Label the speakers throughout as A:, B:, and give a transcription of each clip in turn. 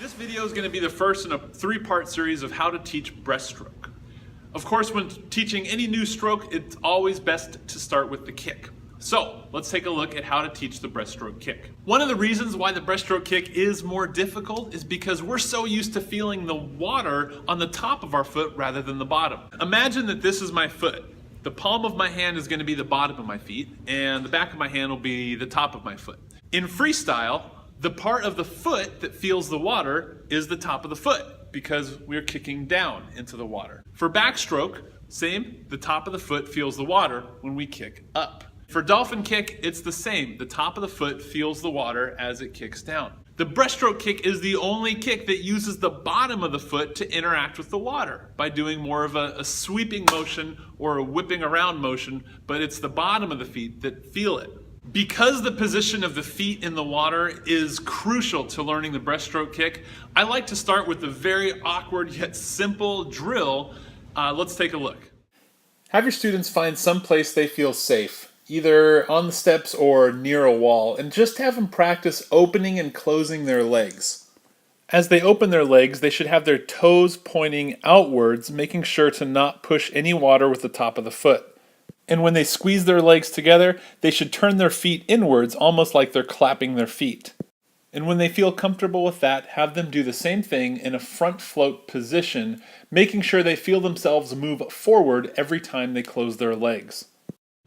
A: This video is going to be the first in a three-part series of how to teach breaststroke. Of course, when teaching any new stroke, it's always best to start with the kick. So let's take a look at how to teach the breaststroke kick. One of the reasons why the breaststroke kick is more difficult is because we're so used to feeling the water on the top of our foot rather than the bottom. Imagine that this is my foot. The palm of my hand is going to be the bottom of my feet, and the back of my hand will be the top of my foot. In freestyle, the part of the foot that feels the water is the top of the foot because we're kicking down into the water. For backstroke, same, the top of the foot feels the water when we kick up. For dolphin kick, it's the same. The top of the foot feels the water as it kicks down. The breaststroke kick is the only kick that uses the bottom of the foot to interact with the water by doing more of a sweeping motion or a whipping around motion, but it's the bottom of the feet that feel it. Because the position of the feet in the water is crucial to learning the breaststroke kick, I like to start with the very awkward yet simple drill. Let's take a look. Have your students find some place they feel safe, either on the steps or near a wall, and just have them practice opening and closing their legs. As they open their legs, they should have their toes pointing outwards, making sure to not push any water with the top of the foot. And when they squeeze their legs together, they should turn their feet inwards, almost like they're clapping their feet. And when they feel comfortable with that, have them do the same thing in a front float position, making sure they feel themselves move forward every time they close their legs.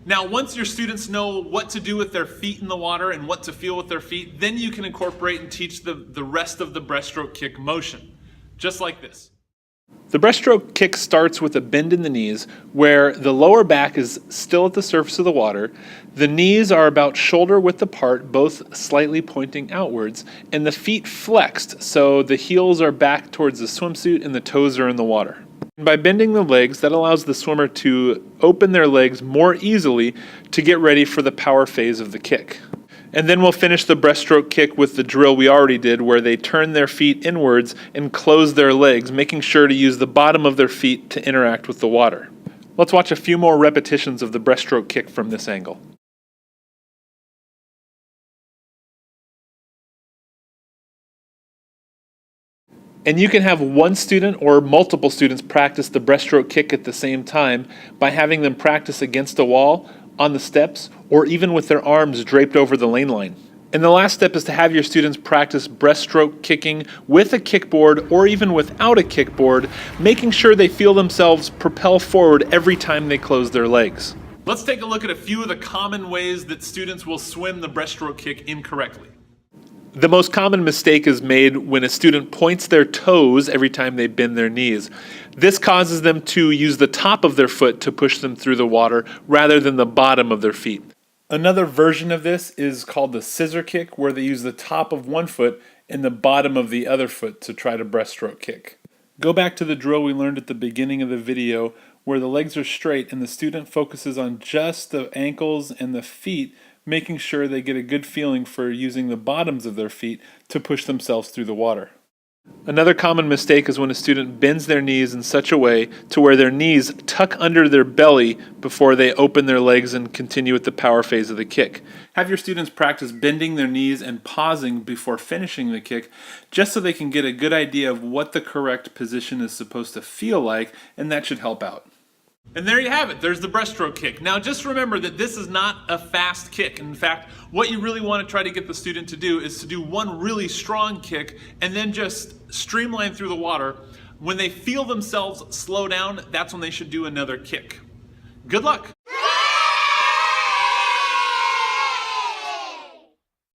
A: Now, once your students know what to do with their feet in the water and what to feel with their feet, then you can incorporate and teach the rest of the breaststroke kick motion, just like this. The breaststroke kick starts with a bend in the knees where the lower back is still at the surface of the water, the knees are about shoulder width apart, both slightly pointing outwards, and the feet flexed so the heels are back towards the swimsuit and the toes are in the water. By bending the legs, that allows the swimmer to open their legs more easily to get ready for the power phase of the kick. And then we'll finish the breaststroke kick with the drill we already did, where they turn their feet inwards and close their legs, making sure to use the bottom of their feet to interact with the water. Let's watch a few more repetitions of the breaststroke kick from this angle. And you can have one student or multiple students practice the breaststroke kick at the same time by having them practice against a wall, on the steps, or even with their arms draped over the lane line. And the last step is to have your students practice breaststroke kicking with a kickboard or even without a kickboard, making sure they feel themselves propel forward every time they close their legs. Let's take a look at a few of the common ways that students will swim the breaststroke kick incorrectly. The most common mistake is made when a student points their toes every time they bend their knees. This causes them to use the top of their foot to push them through the water rather than the bottom of their feet. Another version of this is called the scissor kick, where they use the top of one foot and the bottom of the other foot to try to breaststroke kick. Go back to the drill we learned at the beginning of the video where the legs are straight and the student focuses on just the ankles and the feet, making sure they get a good feeling for using the bottoms of their feet to push themselves through the water. Another common mistake is when a student bends their knees in such a way to where their knees tuck under their belly before they open their legs and continue with the power phase of the kick. Have your students practice bending their knees and pausing before finishing the kick, just so they can get a good idea of what the correct position is supposed to feel like, and that should help out. And there you have it. There's the breaststroke kick. Now just remember that this is not a fast kick. In fact, what you really want to try to get the student to do is to do one really strong kick and then just streamline through the water. When they feel themselves slow down, that's when they should do another kick. Good luck.